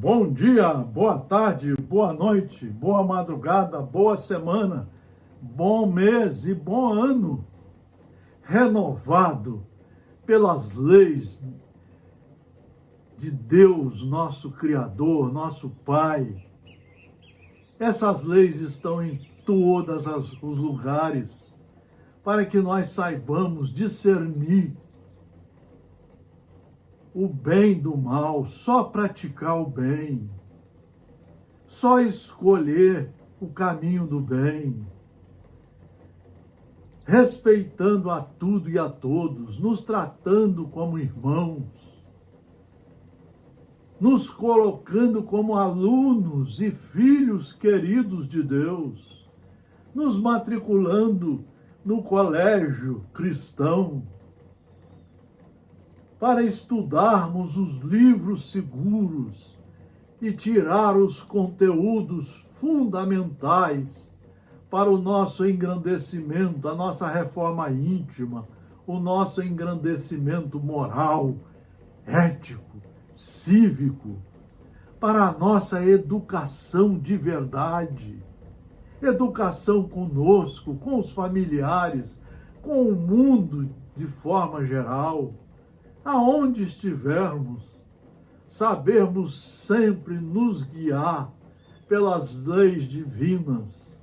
Bom dia, boa tarde, boa noite, boa madrugada, boa semana, bom mês e bom ano, renovado pelas leis de Deus, nosso Criador, nosso Pai. Essas leis estão em todos os lugares, para que nós saibamos discernir o bem do mal, só praticar o bem, só escolher o caminho do bem, respeitando a tudo e a todos, nos tratando como irmãos, nos colocando como alunos e filhos queridos de Deus, nos matriculando no colégio cristão, para estudarmos os livros seguros e tirar os conteúdos fundamentais para o nosso engrandecimento, a nossa reforma íntima, o nosso engrandecimento moral, ético, cívico, para a nossa educação de verdade, educação conosco, com os familiares, com o mundo de forma geral. Aonde estivermos, sabermos sempre nos guiar pelas leis divinas,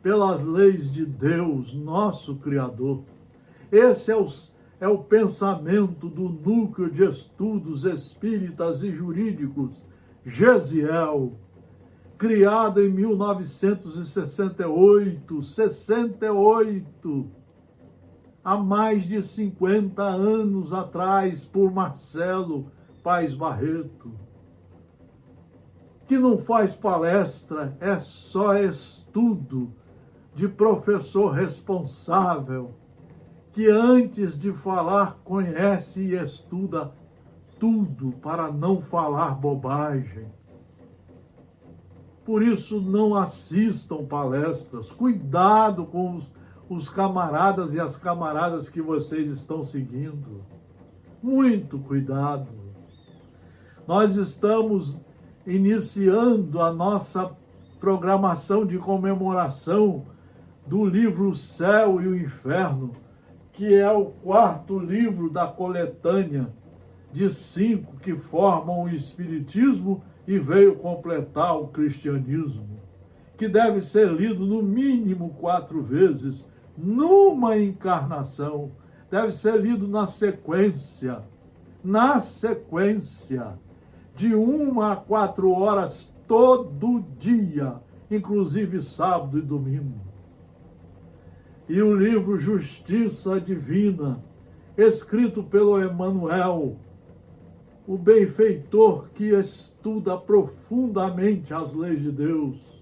pelas leis de Deus, nosso Criador. Esse é o pensamento do Núcleo de Estudos Espíritas e Jurídicos, GESIEL, criado em 1968, há mais de 50 anos atrás, por Marcelo Paes Barreto, que não faz palestra, é só estudo de professor responsável, que antes de falar conhece e estuda tudo para não falar bobagem. Por isso, não assistam palestras, cuidado com os camaradas e as camaradas que vocês estão seguindo. Muito cuidado. Nós estamos iniciando a nossa programação de comemoração do livro O Céu e o Inferno, que é o 4º livro da coletânea de 5 que formam o Espiritismo e veio completar o cristianismo, que deve ser lido no mínimo 4 vezes, numa encarnação, deve ser lido na sequência, de 1 a 4 horas todo dia, inclusive sábado e domingo. E o livro Justiça Divina, escrito pelo Emmanuel, o benfeitor que estuda profundamente as leis de Deus,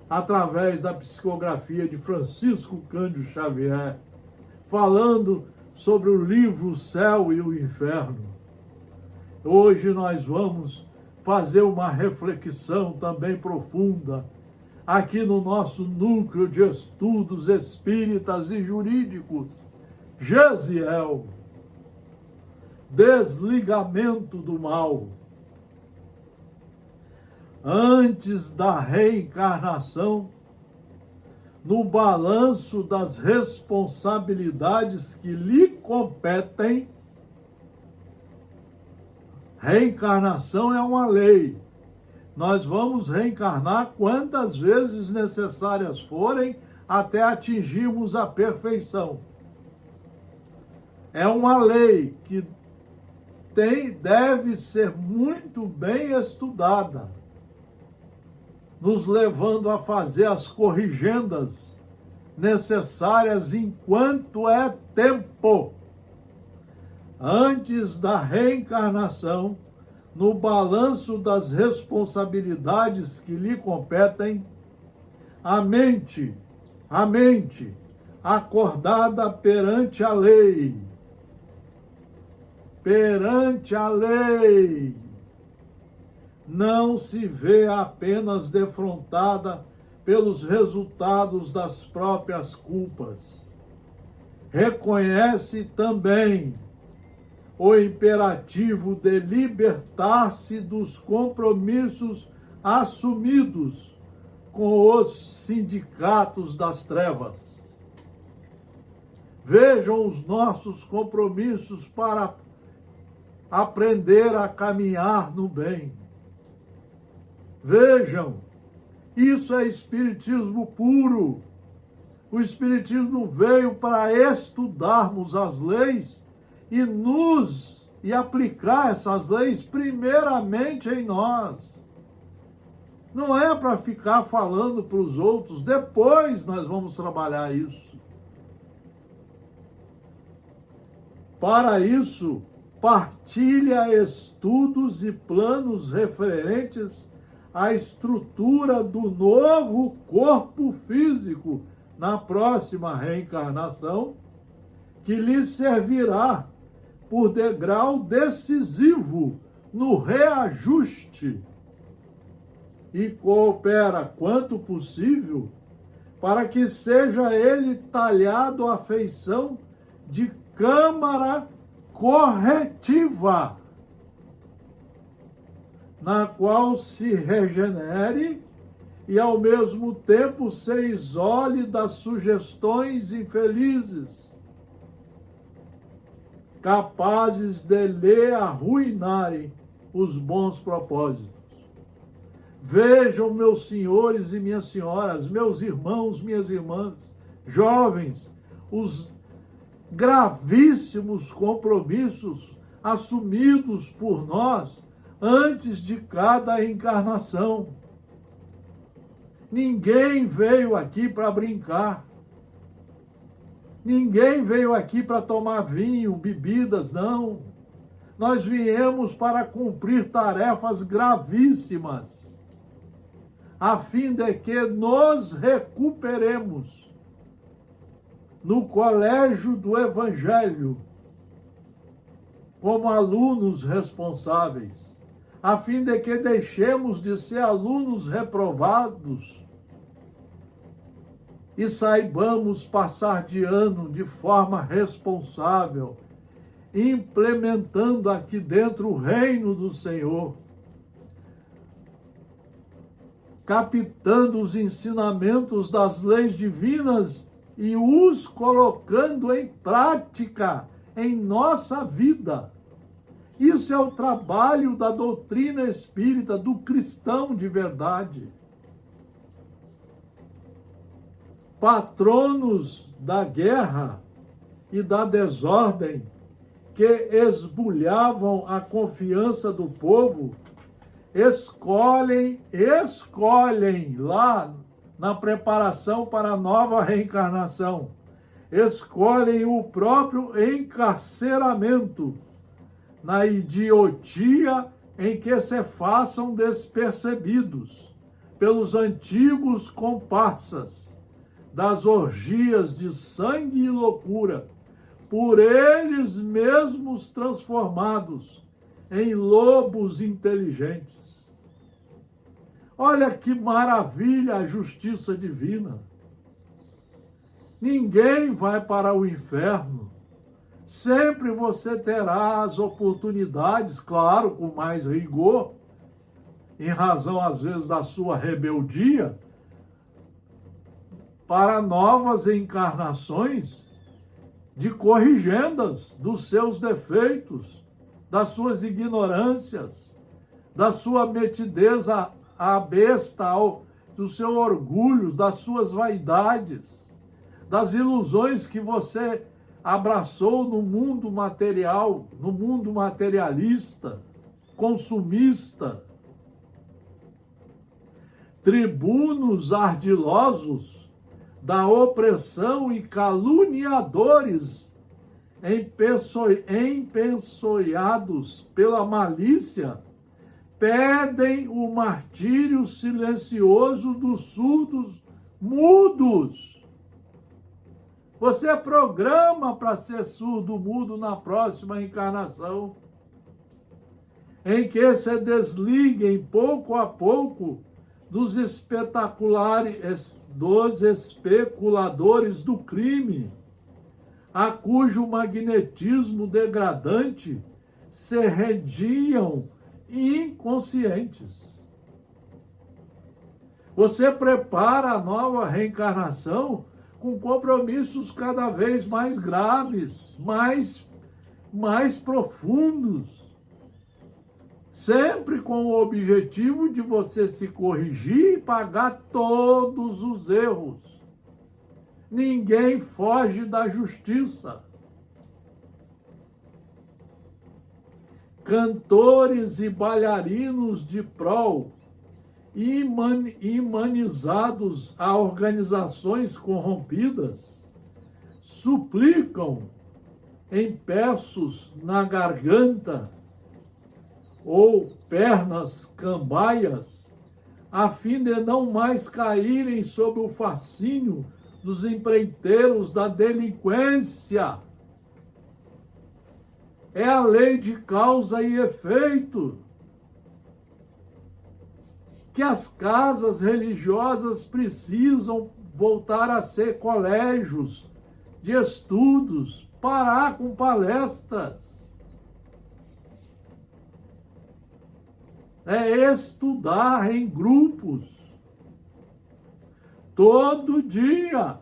através da psicografia de Francisco Cândido Xavier, falando sobre o livro O Céu e o Inferno. Hoje nós vamos fazer uma reflexão também profunda aqui no nosso Núcleo de Estudos Espíritas e Jurídicos, GESIEL, Desligamento do Mal. Antes da reencarnação, no balanço das responsabilidades que lhe competem, reencarnação é uma lei. Nós vamos reencarnar quantas vezes necessárias forem até atingirmos a perfeição. É uma lei que deve ser muito bem estudada, nos levando a fazer as corrigendas necessárias enquanto é tempo. Antes da reencarnação, no balanço das responsabilidades que lhe competem, a mente, acordada perante a lei, não se vê apenas defrontada pelos resultados das próprias culpas. Reconhece também o imperativo de libertar-se dos compromissos assumidos com os sindicatos das trevas. Vejam os nossos compromissos para aprender a caminhar no bem. Vejam, isso é espiritismo puro. O espiritismo veio para estudarmos as leis e aplicar essas leis primeiramente em nós. Não é para ficar falando para os outros, depois nós vamos trabalhar isso. Para isso, partilha estudos e planos referentes à estrutura do novo corpo físico na próxima reencarnação, que lhe servirá por degrau decisivo no reajuste e coopera quanto possível para que seja ele talhado à feição de câmara corretiva, na qual se regenere e ao mesmo tempo se isole das sugestões infelizes, capazes de lhe arruinarem os bons propósitos. Vejam, meus senhores e minhas senhoras, meus irmãos, minhas irmãs, jovens, os gravíssimos compromissos assumidos por nós antes de cada encarnação. Ninguém veio aqui para brincar. Ninguém veio aqui para tomar vinho, bebidas, não. Nós viemos para cumprir tarefas gravíssimas, a fim de que nos recuperemos no colégio do Evangelho, como alunos responsáveis, a fim de que deixemos de ser alunos reprovados e saibamos passar de ano de forma responsável, implementando aqui dentro o reino do Senhor, captando os ensinamentos das leis divinas e os colocando em prática em nossa vida. Isso é o trabalho da doutrina espírita, do cristão de verdade. Patronos da guerra e da desordem que esbulhavam a confiança do povo, escolhem lá na preparação para a nova reencarnação, escolhem o próprio encarceramento, na idiotia em que se façam despercebidos pelos antigos comparsas das orgias de sangue e loucura, por eles mesmos transformados em lobos inteligentes. Olha que maravilha a justiça divina. Ninguém vai para o inferno. Sempre você terá as oportunidades, claro, com mais rigor, em razão, às vezes, da sua rebeldia, para novas encarnações de corrigendas dos seus defeitos, das suas ignorâncias, da sua metidez à besta, do seu orgulho, das suas vaidades, das ilusões que você abraçou no mundo material, no mundo materialista, consumista. Tribunos ardilosos da opressão e caluniadores empençoados pela malícia, pedem o martírio silencioso dos surdos mudos. Você programa para ser surdo-mudo na próxima encarnação, em que se desliguem pouco a pouco dos especuladores do crime, a cujo magnetismo degradante se rendiam inconscientes. Você prepara a nova reencarnação com compromissos cada vez mais graves, mais profundos, sempre com o objetivo de você se corrigir e pagar todos os erros. Ninguém foge da justiça. Cantores e bailarinos de prol, imanizados a organizações corrompidas, suplicam em peços na garganta ou pernas cambaias, a fim de não mais caírem sob o fascínio dos empreiteiros da delinquência. É a lei de causa e efeito que as casas religiosas precisam voltar a ser colégios de estudos, parar com palestras. É estudar em grupos, todo dia.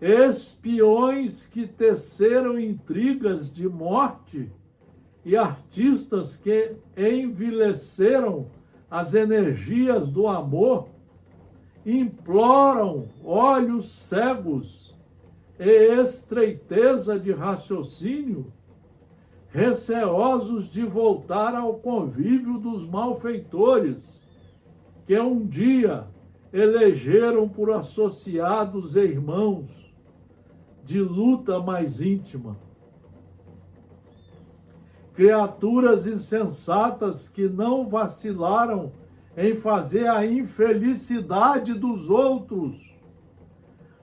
Espiões que teceram intrigas de morte e artistas que envileceram as energias do amor imploram olhos cegos e estreiteza de raciocínio, receosos de voltar ao convívio dos malfeitores, que um dia elegeram por associados e irmãos de luta mais íntima. Criaturas insensatas que não vacilaram em fazer a infelicidade dos outros,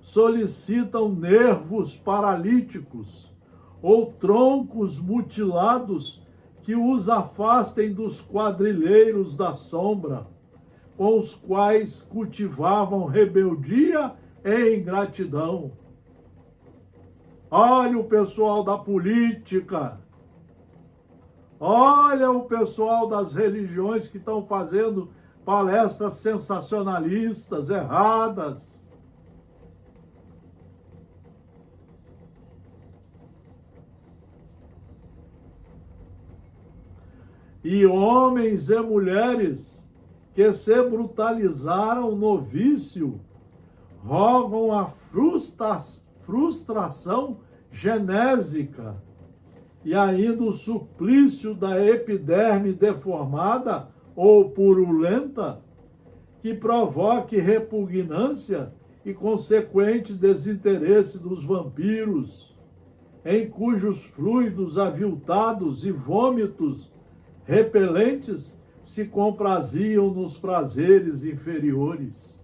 solicitam nervos paralíticos ou troncos mutilados que os afastem dos quadrilheiros da sombra, com os quais cultivavam rebeldia e ingratidão. Olha o pessoal da política, olha o pessoal das religiões que estão fazendo palestras sensacionalistas, erradas. E homens e mulheres que se brutalizaram no vício rogam a frustração genésica e ainda o suplício da epiderme deformada ou purulenta, que provoque repugnância e consequente desinteresse dos vampiros, em cujos fluidos aviltados e vômitos repelentes se compraziam nos prazeres inferiores.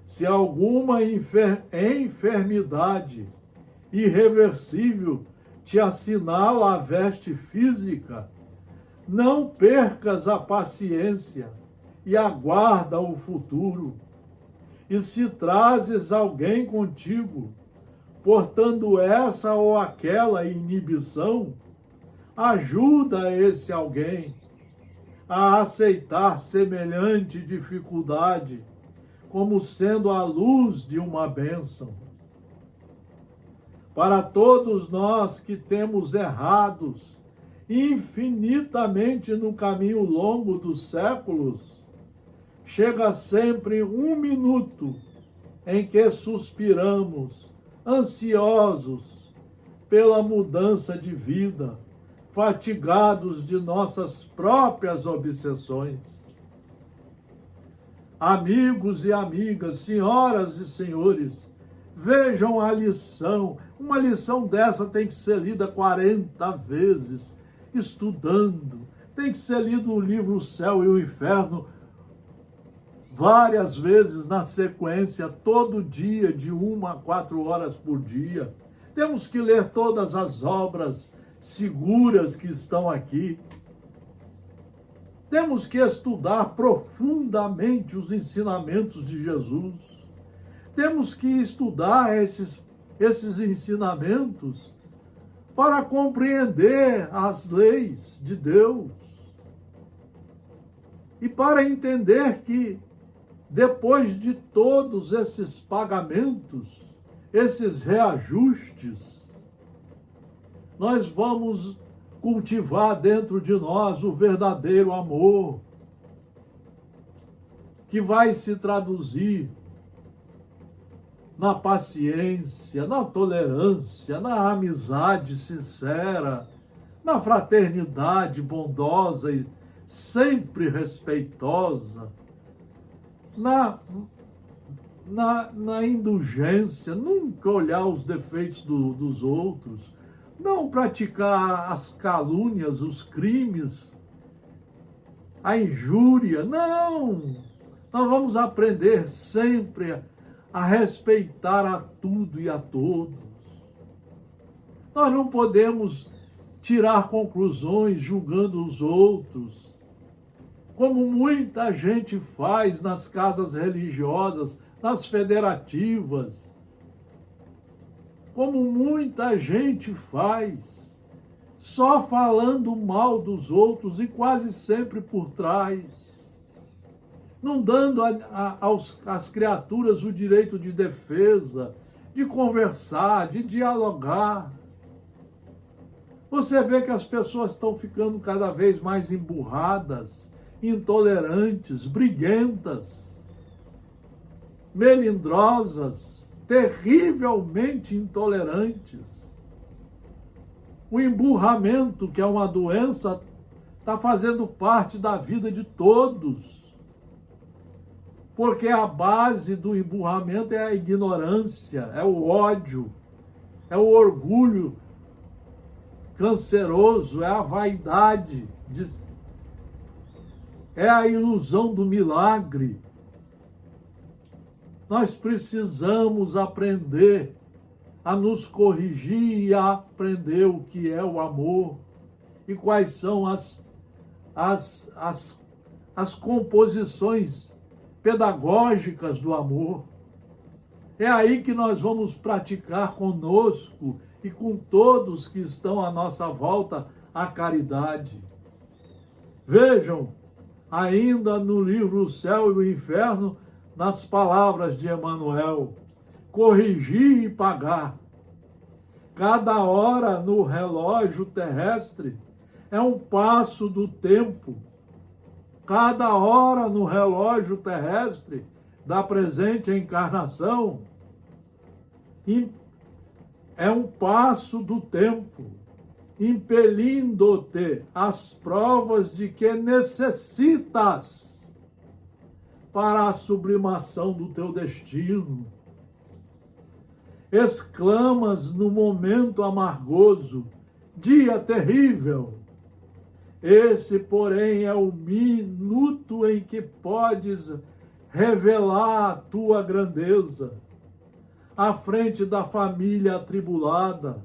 Se alguma enfermidade irreversível te assinala a veste física, não percas a paciência e aguarda o futuro. E se trazes alguém contigo, portando essa ou aquela inibição, ajuda esse alguém a aceitar semelhante dificuldade como sendo a luz de uma bênção. Para todos nós que temos errados infinitamente no caminho longo dos séculos, chega sempre um minuto em que suspiramos, ansiosos pela mudança de vida, fatigados de nossas próprias obsessões. Amigos e amigas, senhoras e senhores, vejam a lição. Uma lição dessa tem que ser lida 40 vezes, estudando. Tem que ser lido o livro O Céu e o Inferno várias vezes na sequência, todo dia, de 1 a 4 horas por dia. Temos que ler todas as obras seguras que estão aqui. Temos que estudar profundamente os ensinamentos de Jesus. Temos que estudar esses ensinamentos para compreender as leis de Deus e para entender que depois de todos esses pagamentos, esses reajustes, nós vamos cultivar dentro de nós o verdadeiro amor, que vai se traduzir na paciência, na tolerância, na amizade sincera, na fraternidade bondosa e sempre respeitosa, na indulgência, nunca olhar os defeitos dos outros, não praticar as calúnias, os crimes, a injúria, não! Nós vamos aprender sempre a respeitar a tudo e a todos. Nós não podemos tirar conclusões julgando os outros, como muita gente faz nas casas religiosas, nas federativas, como muita gente faz, só falando mal dos outros e quase sempre por trás, não dando às criaturas o direito de defesa, de conversar, de dialogar. Você vê que as pessoas estão ficando cada vez mais emburradas, intolerantes, briguentas, melindrosas, terrivelmente intolerantes. O emburramento, que é uma doença, está fazendo parte da vida de todos. Porque a base do emburramento é a ignorância, é o ódio, é o orgulho canceroso, é a vaidade, é a ilusão do milagre. Nós precisamos aprender a nos corrigir e a aprender o que é o amor e quais são as composições pedagógicas do amor. É aí que nós vamos praticar conosco e com todos que estão à nossa volta a caridade. Vejam, ainda no livro O Céu e o Inferno, nas palavras de Emmanuel: corrigir e pagar. Cada hora no relógio terrestre é um passo do tempo. Cada hora no relógio terrestre da presente encarnação é um passo do tempo, impelindo-te às provas de que necessitas para a sublimação do teu destino. Exclamas no momento amargoso: dia terrível! Esse, porém, é o minuto em que podes revelar a tua grandeza. À frente da família atribulada,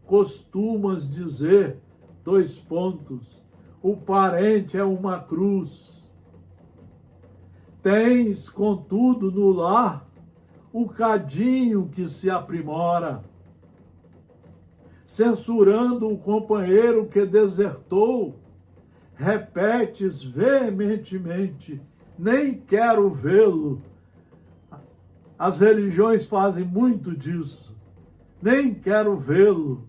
costumas dizer, : o parente é uma cruz. Tens, contudo, no lar, o cadinho que se aprimora, censurando o companheiro que desertou, repetes veementemente: nem quero vê-lo. As religiões fazem muito disso. Nem quero vê-lo.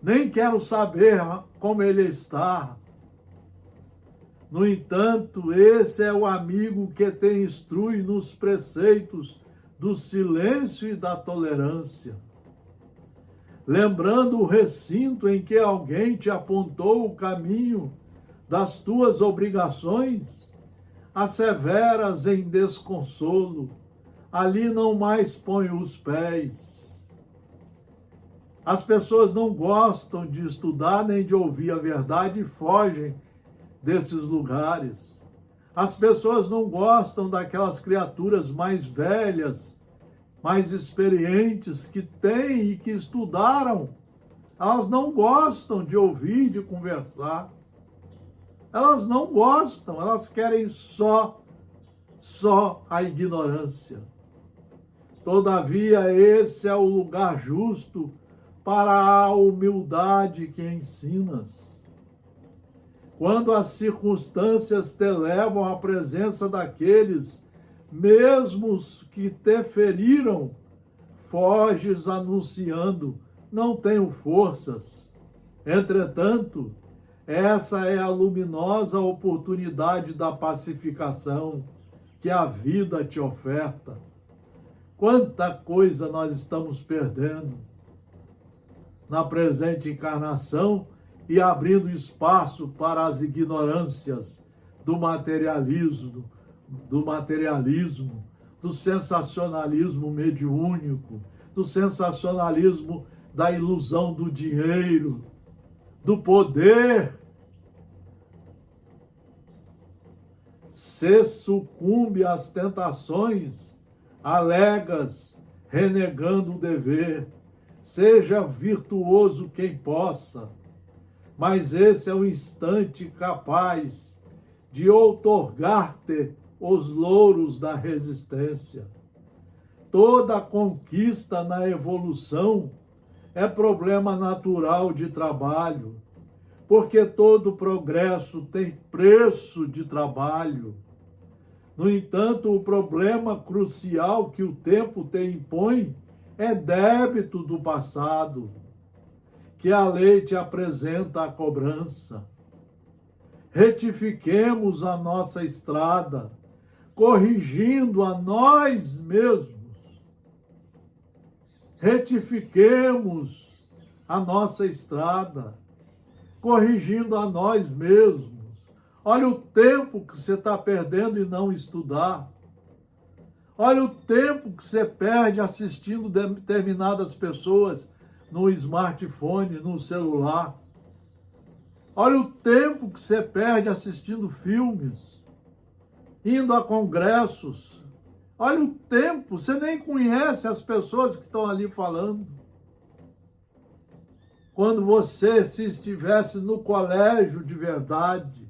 Nem quero saber como ele está. No entanto, esse é o amigo que te instrui nos preceitos do silêncio e da tolerância. Lembrando o recinto em que alguém te apontou o caminho das tuas obrigações, asseveras em desconsolo: ali não mais põe os pés. As pessoas não gostam de estudar nem de ouvir a verdade e fogem desses lugares. As pessoas não gostam daquelas criaturas mais velhas, mais experientes, que têm e que estudaram. Elas não gostam de ouvir, de conversar. Elas não gostam, elas querem só só a ignorância. Todavia, esse é o lugar justo para a humildade que ensinas. Quando as circunstâncias te levam à presença daqueles mesmos que te feriram, foges anunciando: não tenho forças. Entretanto, essa é a luminosa oportunidade da pacificação que a vida te oferta. Quanta coisa nós estamos perdendo na presente encarnação e abrindo espaço para as ignorâncias do materialismo, do sensacionalismo mediúnico, do sensacionalismo da ilusão do dinheiro, do poder. Se sucumbe às tentações, alegas, renegando o dever. Seja virtuoso quem possa, mas esse é o instante capaz de outorgar-te os louros da resistência. Toda conquista na evolução é problema natural de trabalho, porque todo progresso tem preço de trabalho. No entanto, o problema crucial que o tempo te impõe é débito do passado, que a lei te apresenta a cobrança. Retifiquemos a nossa estrada, corrigindo a nós mesmos. Retifiquemos a nossa estrada, corrigindo a nós mesmos. Olha o tempo que você está perdendo em não estudar. Olha o tempo que você perde assistindo determinadas pessoas no smartphone, no celular. Olha o tempo que você perde assistindo filmes, indo a congressos. Olha o tempo, você nem conhece as pessoas que estão ali falando. Quando você, se estivesse no colégio de verdade,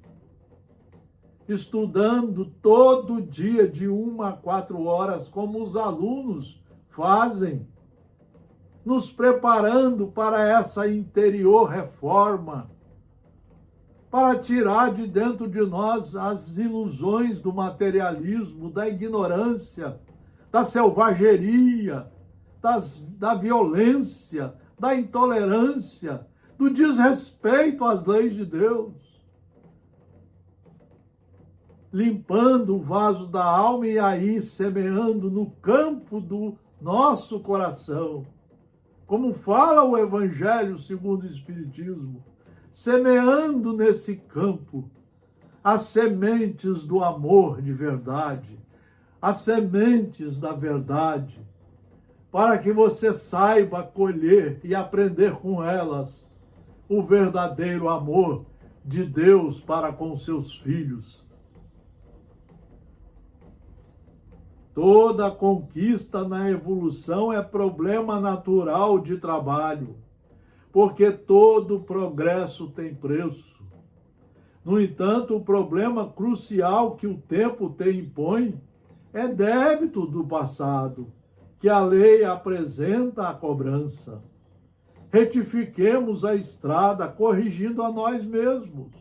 estudando todo dia de 1 a 4 horas, como os alunos fazem, nos preparando para essa interior reforma, para tirar de dentro de nós as ilusões do materialismo, da ignorância, da selvageria, da violência, da intolerância, do desrespeito às leis de Deus. Limpando o vaso da alma e aí semeando no campo do nosso coração. Como fala o Evangelho segundo o Espiritismo, semeando nesse campo as sementes do amor de verdade, as sementes da verdade, para que você saiba colher e aprender com elas o verdadeiro amor de Deus para com seus filhos. Toda conquista na evolução é problema natural de trabalho, porque todo progresso tem preço. No entanto, o problema crucial que o tempo te impõe é débito do passado, que a lei apresenta a cobrança. Retifiquemos a estrada, corrigindo a nós mesmos.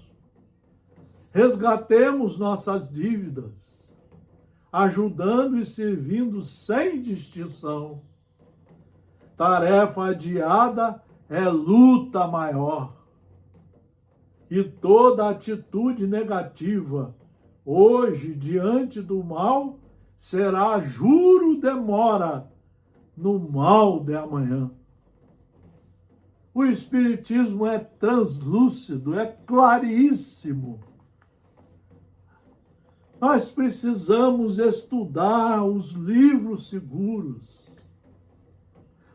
Resgatemos nossas dívidas, ajudando e servindo sem distinção. Tarefa adiada é luta maior. E toda atitude negativa, hoje, diante do mal, será juro demora no mal de amanhã. O Espiritismo é translúcido, é claríssimo. Nós precisamos estudar os livros seguros.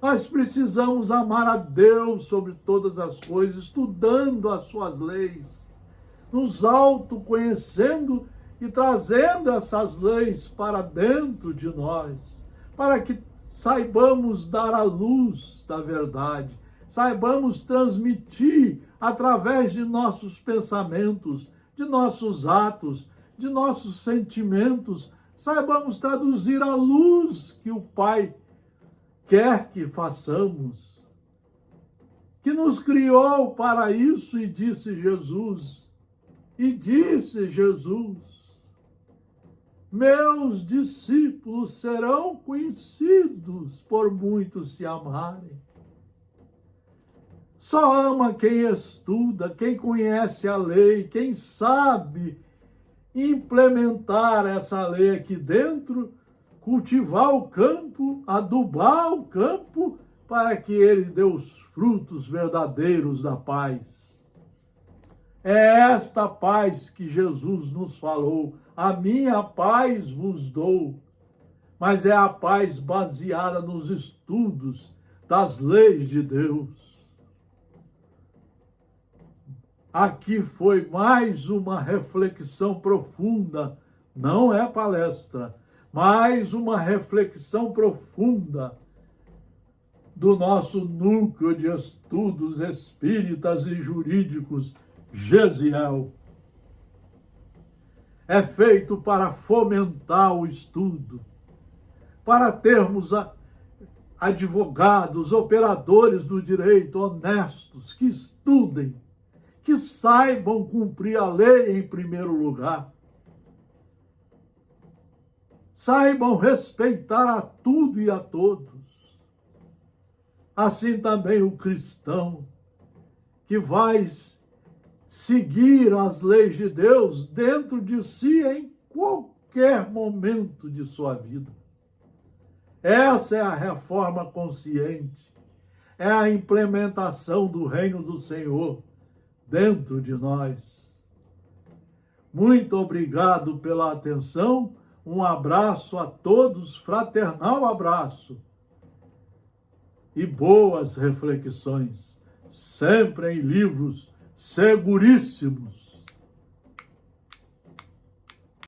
Nós precisamos amar a Deus sobre todas as coisas, estudando as suas leis, nos autoconhecendo e trazendo essas leis para dentro de nós, para que saibamos dar a luz da verdade, saibamos transmitir através de nossos pensamentos, de nossos atos, de nossos sentimentos, saibamos traduzir a luz que o Pai quer que façamos, que nos criou para isso, e disse Jesus, meus discípulos serão conhecidos por muitos se amarem. Só ama quem estuda, quem conhece a lei, quem sabe implementar essa lei aqui dentro, cultivar o campo, adubar o campo, para que ele dê os frutos verdadeiros da paz. É esta paz que Jesus nos falou, a minha paz vos dou, mas é a paz baseada nos estudos das leis de Deus. Aqui foi mais uma reflexão profunda, não é palestra, mais uma reflexão profunda do nosso núcleo de estudos espíritas e jurídicos, Gesiel. É feito para fomentar o estudo, para termos advogados, operadores do direito honestos, que estudem, que saibam cumprir a lei em primeiro lugar. Saibam respeitar a tudo e a todos. Assim também o cristão, que vai seguir as leis de Deus dentro de si em qualquer momento de sua vida. Essa é a reforma consciente, é a implementação do reino do Senhor dentro de nós. Muito obrigado pela atenção, um abraço a todos, fraternal abraço e boas reflexões, sempre em livros seguríssimos.